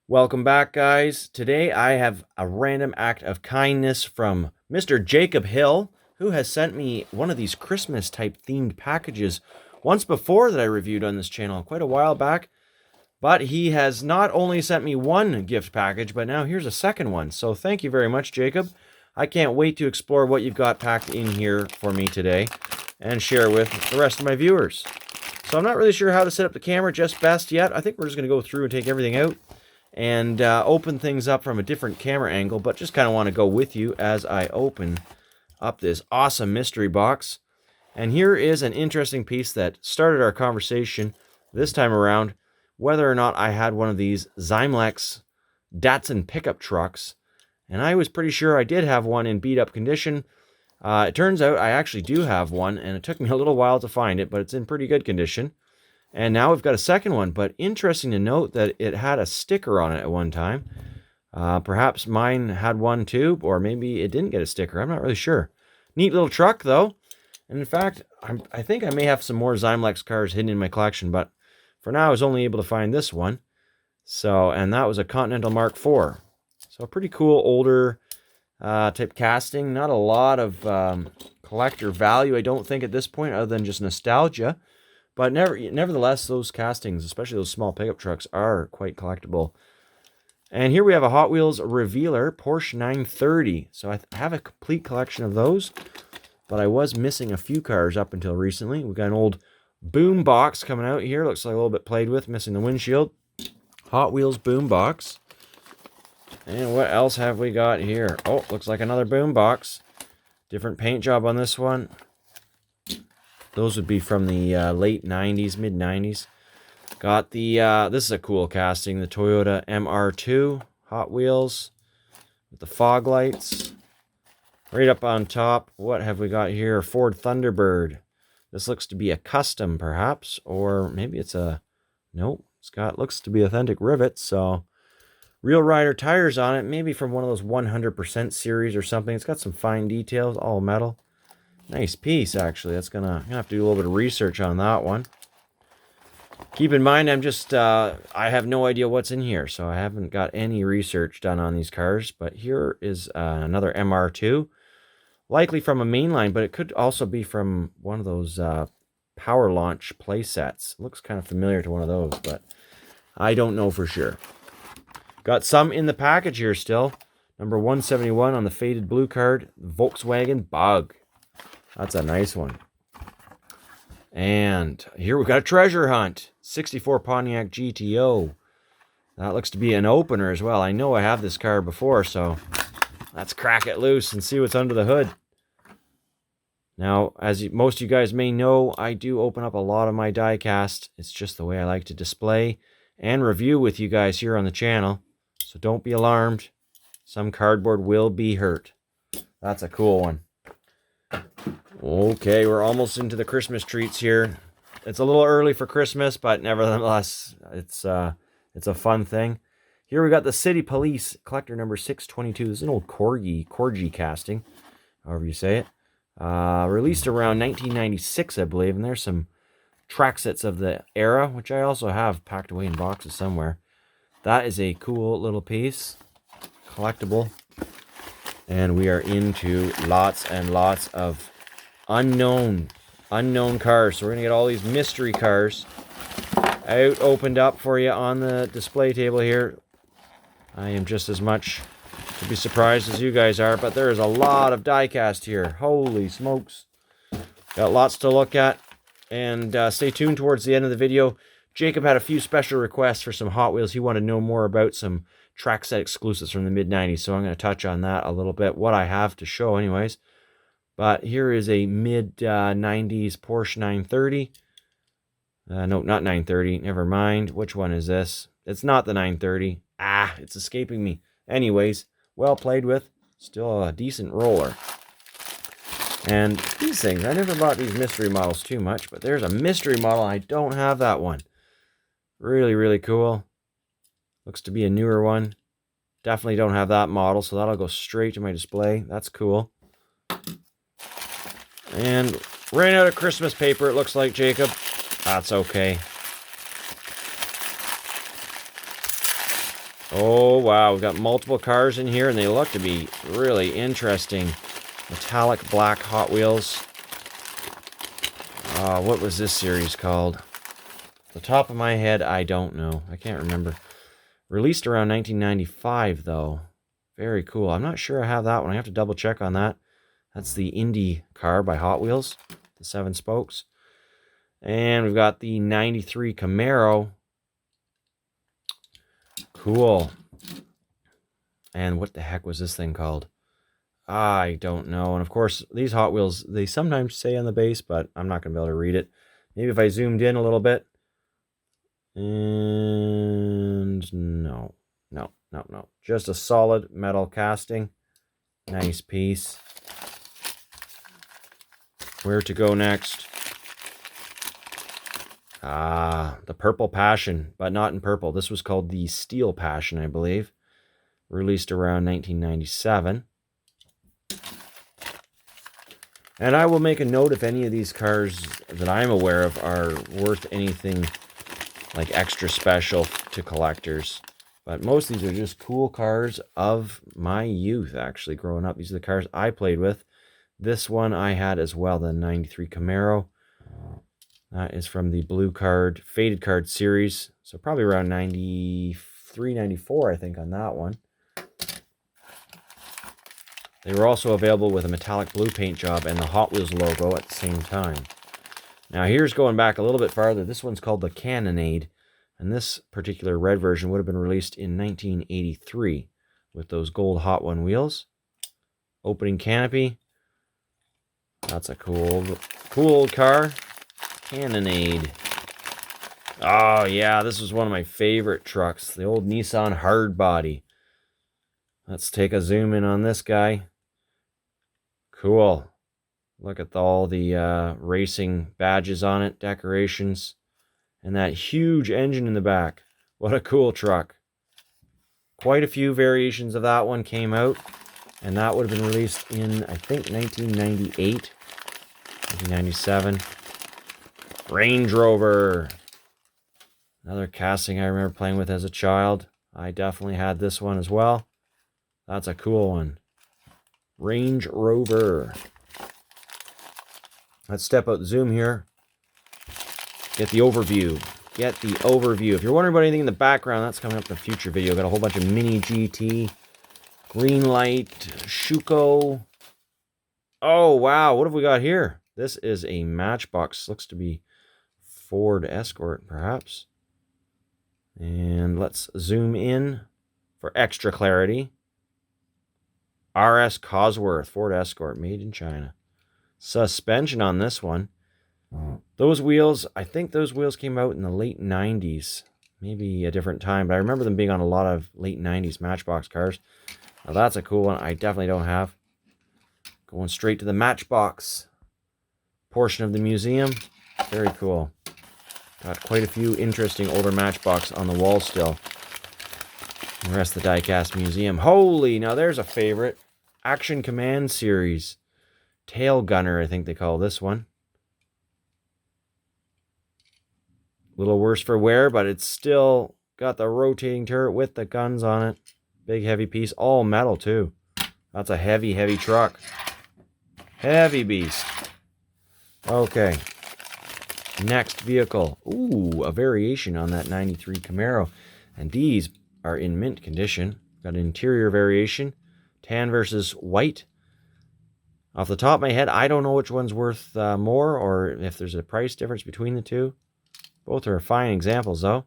Welcome back, guys. Today I have a random act of kindness from Mr. Jacub Hill, who has sent me one of these Christmas type themed packages once before that I reviewed on this channel quite a while back. But he has not only sent me one gift package, but now here's a second one. So thank you very much, Jacub. I can't wait to explore what you've got packed in here for me today and share with the rest of my viewers. So I'm not really sure how to set up the camera just best yet. I think we're just going to go through and take everything out and open things up from a different camera angle, but just kind of want to go with you as I open up this awesome mystery box. And here is an interesting piece that started our conversation this time around, whether or not I had one of these Zymlex Datsun pickup trucks. And I was pretty sure I did have one in beat up condition. It turns out I actually do have one, and it took me a little while to find it, but it's in pretty good condition. And now we've got a second one, but interesting to note that it had a sticker on it at one time. Perhaps mine had one too, or maybe it didn't get a sticker. I'm not really sure. Neat little truck, though. And in fact, I think I may have some more Zymlex cars hidden in my collection, but for now I was only able to find this one. So, and that was a Continental Mark IV. So a pretty cool older type casting. Not a lot of collector value, I don't think, at this point, other than just nostalgia. But nevertheless, those castings, especially those small pickup trucks, are quite collectible. And here we have a Hot Wheels Revealer Porsche 930. So I have a complete collection of those, but I was missing a few cars up until recently. We've got an old boom box coming out here. Looks like a little bit played with, missing the windshield. Hot Wheels boom box. And what else have we got here? Oh, looks like another boom box. Different paint job on this one. Those would be from the late 90s, mid 90s. Got the, this is a cool casting, the Toyota MR2 Hot Wheels with the fog lights. Right up on top, what have we got here? Ford Thunderbird. This looks to be a custom, perhaps, or maybe it's a, nope, looks to be authentic rivets, so Real Rider tires on it, maybe from one of those 100% series or something. It's got some fine details, all metal. Nice piece, actually. That's gonna have to do a little bit of research on that one. Keep in mind, I'm just, I have no idea what's in here, so I haven't got any research done on these cars. But here is another MR2, likely from a mainline, but it could also be from one of those power launch play sets. Looks kind of familiar to one of those, but I don't know for sure. Got some in the package here still. Number 171 on the faded blue card, Volkswagen Bug. That's a nice one. And here we've got a treasure hunt. 64 Pontiac GTO. That looks to be an opener as well. I know I have this car before, so let's crack it loose and see what's under the hood. Now, as most of you guys may know, I do open up a lot of my diecast. It's just the way I like to display and review with you guys here on the channel. So don't be alarmed. Some cardboard will be hurt. That's a cool one. Okay, we're almost into the Christmas treats here. It's a little early for Christmas, but nevertheless, it's a fun thing. Here we got the City Police Collector number 622. This is an old Corgi casting, however you say it. Released around 1996, I believe, and there's some track sets of the era, which I also have packed away in boxes somewhere. That is a cool little piece, collectible. And we are into lots and lots of unknown cars. So we're going to get all these mystery cars out, opened up for you on the display table here. I am just as much to be surprised as you guys are, but there is a lot of diecast here. Holy smokes. Got lots to look at. And stay tuned towards the end of the video. Jacub had a few special requests for some Hot Wheels. He wanted to know more about some track set exclusives from the mid-90s, so I'm going to touch on that a little bit, what I have to show anyways. But here is a mid-90s Porsche 930. No, not 930, never mind. Which one is this? It's not the 930. It's escaping me. Anyways, well played with. Still a decent roller. And these things, I never bought these mystery models too much, but there's a mystery model, I don't have that one. Really, really cool. Looks to be a newer one. Definitely don't have that model, so that'll go straight to my display. That's cool. And ran out of Christmas paper, it looks like, Jacub. That's okay. Oh, wow. We've got multiple cars in here, and they look to be really interesting. Metallic black Hot Wheels. What was this series called? The top of my head, I don't know. I can't remember. Released around 1995, though. Very cool. I'm not sure I have that one. I have to double check on that. That's the Indy car by Hot Wheels. The 7 spokes. And we've got the 93 Camaro. Cool. And what the heck was this thing called? I don't know. And of course, these Hot Wheels, they sometimes say on the base, but I'm not going to be able to read it. Maybe if I zoomed in a little bit. And no. Just a solid metal casting. Nice piece. Where to go next? The Purple Passion, but not in purple. This was called the Steel Passion, I believe. Released around 1997. And I will make a note if any of these cars that I'm aware of are worth anything like extra special to collectors. But most of these are just cool cars of my youth, actually, growing up. These are the cars I played with. This one I had as well, the 93 Camaro. That is from the blue card, faded card series. So probably around 93, 94, I think, on that one. They were also available with a metallic blue paint job and the Hot Wheels logo at the same time. Now here's going back a little bit farther. This one's called the Cannonade. And this particular red version would have been released in 1983 with those gold Hot One wheels. Opening canopy. That's a cool old car. Cannonade. Oh yeah, this was one of my favorite trucks. The old Nissan hardbody. Let's take a zoom in on this guy. Cool. Look at all the racing badges on it, decorations, and that huge engine in the back. What a cool truck. Quite a few variations of that one came out, and that would have been released in, I think, 1998, 1997. Range Rover. Another casting I remember playing with as a child. I definitely had this one as well. That's a cool one. Range Rover. Let's step out the zoom here. Get the overview. If you're wondering about anything in the background, that's coming up in a future video. Got a whole bunch of Mini GT, Greenlight, Schuko. Oh, wow. What have we got here? This is a Matchbox. Looks to be Ford Escort, perhaps. And let's zoom in for extra clarity. RS Cosworth, Ford Escort, made in China. Suspension on this one. Those wheels, I think those wheels came out in the late 90s. Maybe a different time, but I remember them being on a lot of late 90s Matchbox cars. Now that's a cool one I definitely don't have. Going straight to the Matchbox portion of the museum. Very cool. Got quite a few interesting older Matchbox on the wall still. The rest of the diecast museum. Holy, now there's a favorite. Action Command series. Tail Gunner, I think they call this one. A little worse for wear, but it's still got the rotating turret with the guns on it. Big heavy piece, all metal too. That's a heavy, heavy truck. Heavy beast. Okay. Next vehicle. Ooh, a variation on that 93 Camaro. And these are in mint condition. Got an interior variation. Tan versus white. Off the top of my head, I don't know which one's worth more or if there's a price difference between the two. Both are fine examples, though.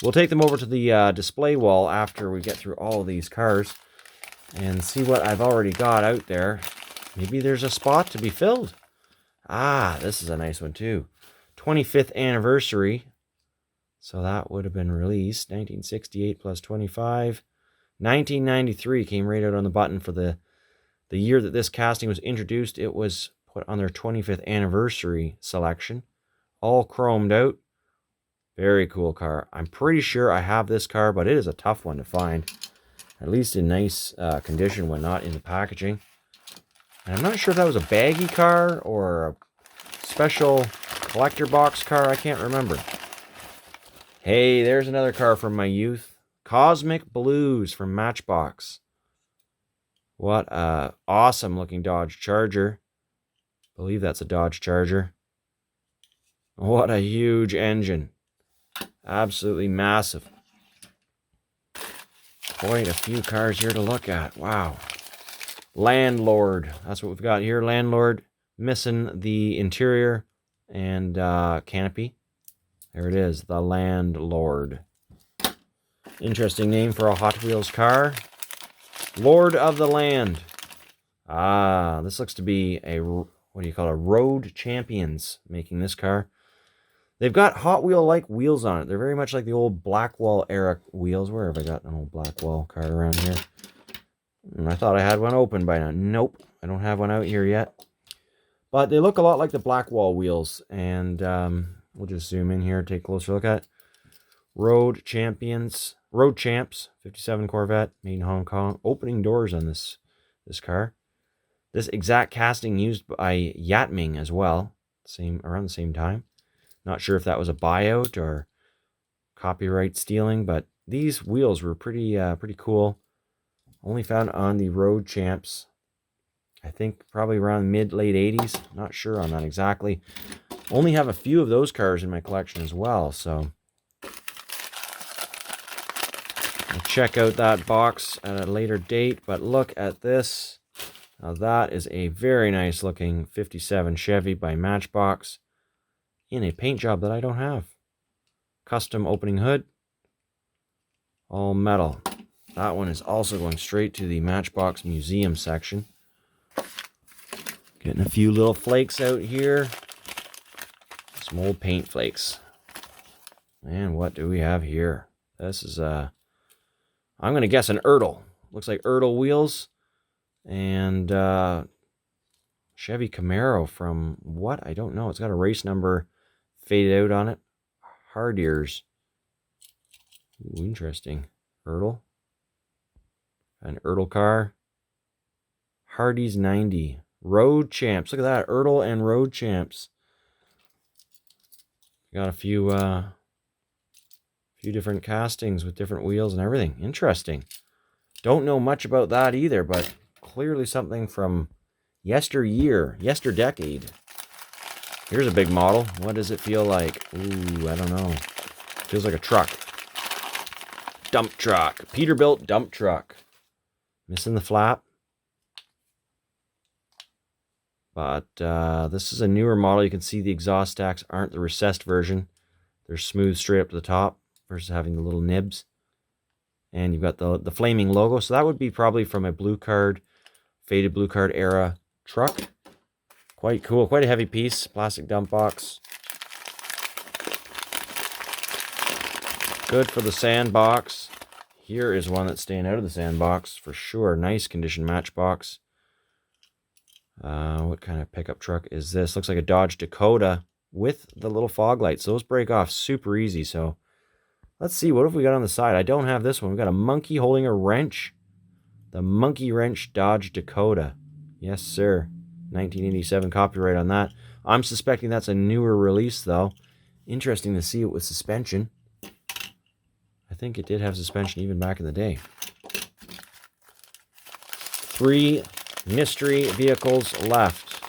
We'll take them over to the display wall after we get through all of these cars and see what I've already got out there. Maybe there's a spot to be filled. Ah, this is a nice one, too. 25th anniversary. So that would have been released 1968 plus 25. 1993 came right out on the button for the year that this casting was introduced. It was put on their 25th anniversary selection. All chromed out. Very cool car. I'm pretty sure I have this car, but it is a tough one to find. At least in nice condition when not in the packaging. And I'm not sure if that was a baggy car or a special collector box car. I can't remember. Hey, there's another car from my youth. Cosmic Blues from Matchbox. What a awesome looking Dodge Charger. I believe that's a Dodge Charger. What a huge engine. Absolutely massive. Quite a few cars here to look at. Wow. Landlord. That's what we've got here. Landlord. Missing the interior and canopy. There it is. The Landlord. Interesting name for a Hot Wheels car. Lord of the Land. Ah, this looks to be a, what do you call it? A Road Champions making this car. They've got Hot Wheel-like wheels on it. They're very much like the old Blackwall era wheels. Where have I got an old Blackwall car around here? I thought I had one open by now. Nope, I don't have one out here yet. But they look a lot like the Blackwall wheels. And we'll just zoom in here, take a closer look at it. Road Champions, Road Champs, 57 Corvette, made in Hong Kong. Opening doors on this car. This exact casting used by Yatming as well, around the same time. Not sure if that was a buyout or copyright stealing, but these wheels were pretty cool. Only found on the Road Champs. I think probably around mid-late 80s. Not sure on that exactly. Only have a few of those cars in my collection as well, so I'll check out that box at a later date, but look at this. Now that is a very nice looking 57 Chevy by Matchbox in a paint job that I don't have. Custom opening hood. All metal. That one is also going straight to the Matchbox museum section. Getting a few little flakes out here. Some old paint flakes. And what do we have here? This is I'm going to guess an Ertl. Looks like Ertl wheels. And Chevy Camaro from what? I don't know. It's got a race number faded out on it. Hard ears. Ooh, interesting. Ertl. An Ertl car. Hardy's 90. Road Champs. Look at that. Ertl and Road Champs. Got a few different castings with different wheels and everything. Interesting. Don't know much about that either, but clearly something from yesterdecade. Here's a big model. What does it feel like? Ooh, I don't know. Feels like a truck. Dump truck. Peterbilt dump truck. Missing the flap. But this is a newer model. You can see the exhaust stacks aren't the recessed version. They're smooth straight up to the top versus having the little nibs. And you've got the flaming logo. So that would be probably from a blue card, faded blue card era truck. Quite cool. Quite a heavy piece. Plastic dump box. Good for the sandbox. Here is one that's staying out of the sandbox for sure. Nice condition Matchbox. What kind of pickup truck is this? Looks like a Dodge Dakota with the little fog lights. Those break off super easy. So let's see. What have we got on the side? I don't have this one. We've got a monkey holding a wrench. The Monkey Wrench Dodge Dakota. Yes, sir. 1987 copyright on that. I'm suspecting that's a newer release, though. Interesting to see it with suspension. I think it did have suspension even back in the day. 3 mystery vehicles left.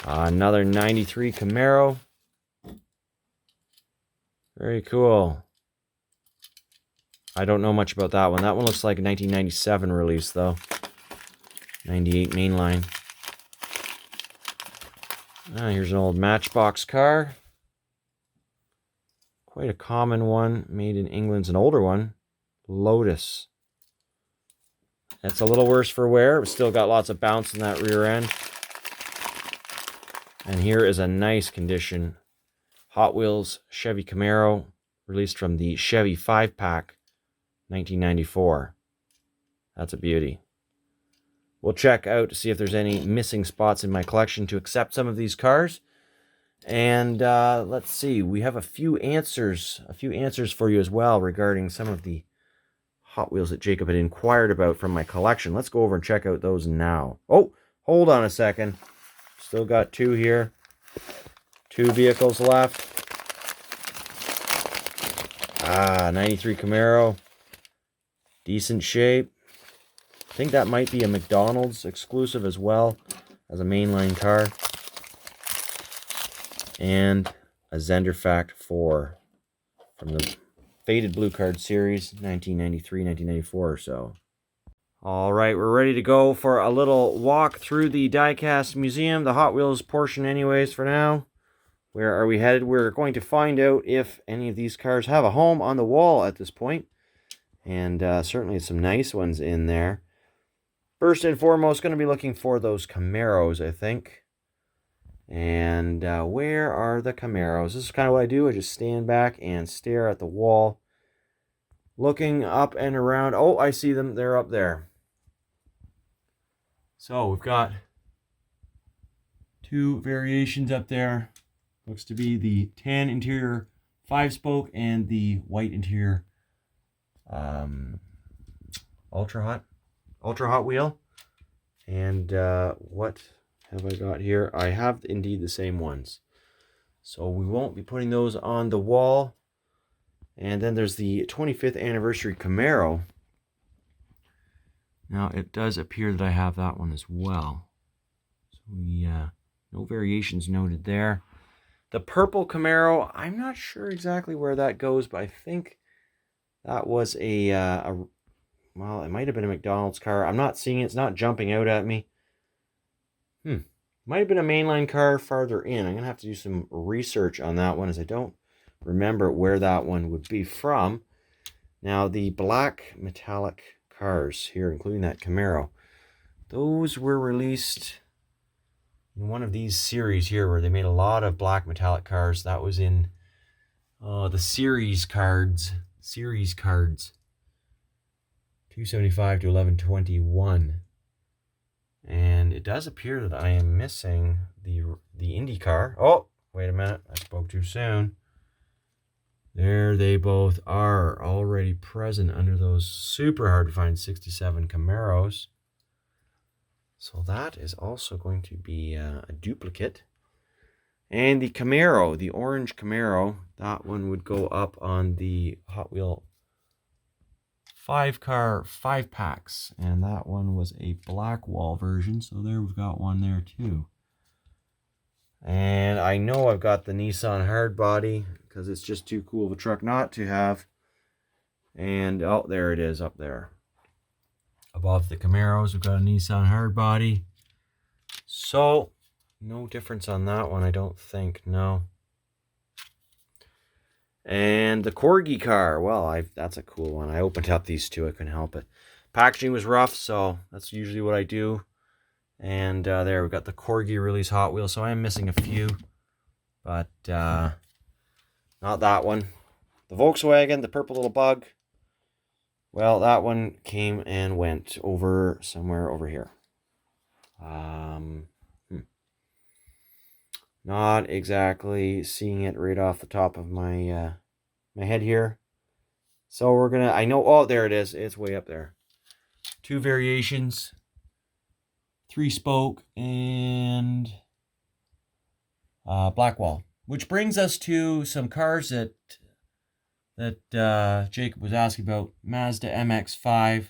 Another 93 Camaro. Very cool. I don't know much about that one. That one looks like a 1997 release, though. 98 mainline. Here's an old Matchbox car. Quite a common one. Made in England's an older one. Lotus. It's a little worse for wear, but still got lots of bounce in that rear end. And here is a nice condition Hot Wheels Chevy Camaro, released from the Chevy 5-pack, 1994. That's a beauty. We'll check out to see if there's any missing spots in my collection to accept some of these cars. And let's see, we have a few answers for you as well regarding some of the Hot Wheels that Jacob had inquired about from my collection. Let's go over and check out those now. Oh, hold on a second. Still got 2 here. 2 vehicles left. 93 Camaro. Decent shape. I think that might be a McDonald's exclusive as well as a mainline car. And a Zender Fact 4 from the Faded Blue Card series, 1993, 1994 or so. All right, we're ready to go for a little walk through the Diecast Museum, the Hot Wheels portion anyways for now. Where are we headed? We're going to find out if any of these cars have a home on the wall at this point. And certainly some nice ones in there. First and foremost, going to be looking for those Camaros, I think. And where are the Camaros? This is kind of what I do. I just stand back and stare at the wall, looking up and around. Oh, I see them. They're up there. So we've got two variations up there. Looks to be the tan interior 5-spoke and the white interior ultra hot wheel. And what have I got here? I have indeed the same ones. So we won't be putting those on the wall. And then there's the 25th anniversary Camaro. Now it does appear that I have that one as well. So we no variations noted there. The purple Camaro, I'm not sure exactly where that goes, but I think that was well, it might have been a McDonald's car. I'm not seeing it. It's not jumping out at me. Might have been a mainline car farther in. I'm going to have to do some research on that one, as I don't remember where that one would be from. Now, the black metallic cars here, including that Camaro, those were released in one of these series here where they made a lot of black metallic cars. That was in the series cards. 275 to 1121. And it does appear that I am missing the Indy car. Oh, wait a minute. I spoke too soon. There they both are, already present under those super hard to find 67 Camaros. So that is also going to be a duplicate. And the Camaro, the orange Camaro, that one would go up on the Hot Wheel 5-car 5-packs, and that one was a black wall version, so there we've got one there too. And I know I've got the Nissan hardbody because it's just too cool of a truck not to have. And oh, there it is up there above the Camaros. We've got a Nissan hardbody, so no difference on that one, I don't think. No. And the Corgi car, well, that's a cool one. I opened up these two, I couldn't help it. Packaging was rough, so that's usually what I do. And there, we've got the Corgi release Hot Wheels, so I am missing a few. But not that one. The Volkswagen, the purple little bug, well, that one came and went over somewhere over here. Not exactly seeing it right off the top of my my head here. So we're gonna, I know, oh, there it is. It's way up there. Two variations, 3-spoke and black wall. Which brings us to some cars that Jacob was asking about. Mazda MX-5.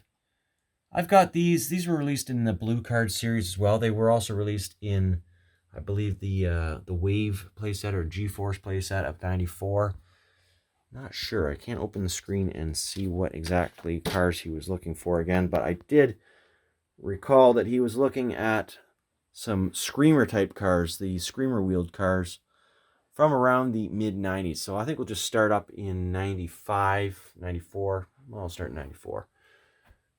I've got these. These were released in the Blue Card series as well. They were also released in, I believe, the Wave playset or G-Force playset of 94. Not sure. I can't open the screen and see what exactly cars he was looking for again, but I did recall that he was looking at some Screamer type cars, the Screamer wheeled cars from around the mid-90s. So I think we'll just start up in 95, 94. Well, I'll start in 94.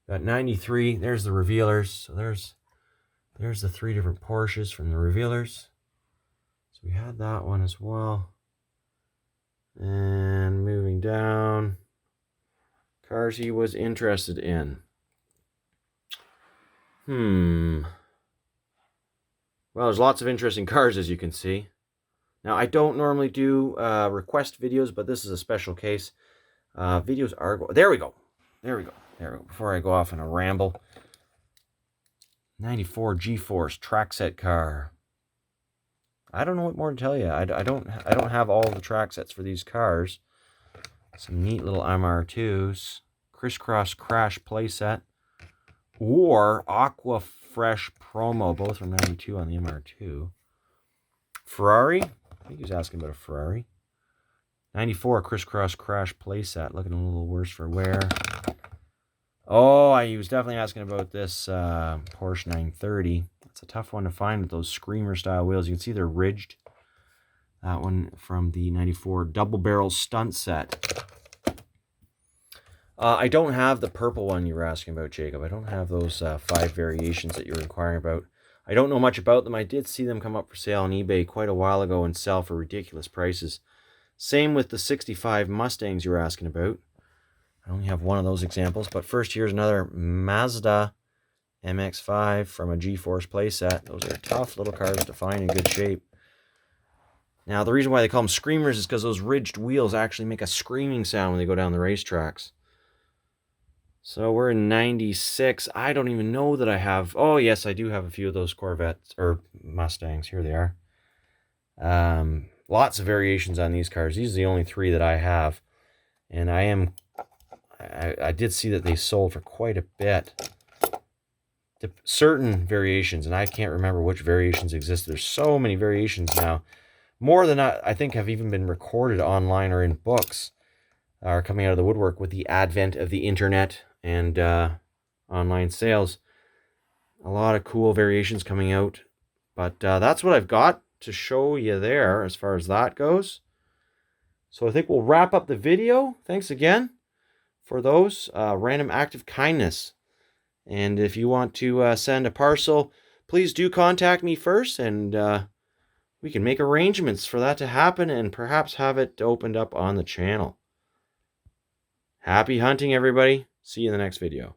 Got 93. There's the revealers. So there's the 3 different Porsches from the revealers. So we had that one as well. And moving down, cars he was interested in. Well, there's lots of interesting cars, as you can see. Now, I don't normally do request videos, but this is a special case. Videos are... There we go. Before I go off on a ramble. 94 G-Force track set car. I don't know what more to tell you. I don't have all the track sets for these cars. Some neat little MR2s. Crisscross Crash playset, or Aqua Fresh Promo, both from 92 on the MR2. Ferrari, I think he was asking about a Ferrari. 94 Crisscross Crash playset, looking a little worse for wear. Oh, he was definitely asking about this Porsche 930. It's a tough one to find with those Screamer style wheels. You can see they're ridged. That one from the 94 double barrel stunt set. I don't have the purple one you were asking about, Jacob. I don't have those 5 variations that you were inquiring about. I don't know much about them. I did see them come up for sale on eBay quite a while ago and sell for ridiculous prices. Same with the 65 Mustangs you were asking about. I only have one of those examples. But first, here's another Mazda MX-5 from a G-Force playset. Those are tough little cars to find in good shape. Now, the reason why they call them Screamers is because those ridged wheels actually make a screaming sound when they go down the racetracks. So we're in 96. I don't even know that I have... Oh, yes, I do have a few of those Corvettes, or Mustangs. Here they are. Lots of variations on these cars. These are the only 3 that I have. And I did see that they sold for quite a bit. Certain variations, and I can't remember which variations exist. There's so many variations now. More than I think have even been recorded online or in books are coming out of the woodwork with the advent of the internet and online sales. A lot of cool variations coming out. But that's what I've got to show you there as far as that goes. So I think we'll wrap up the video. Thanks again for those. Random act of kindness. And if you want to send a parcel, please do contact me first, and we can make arrangements for that to happen and perhaps have it opened up on the channel. Happy hunting, everybody. See you in the next video.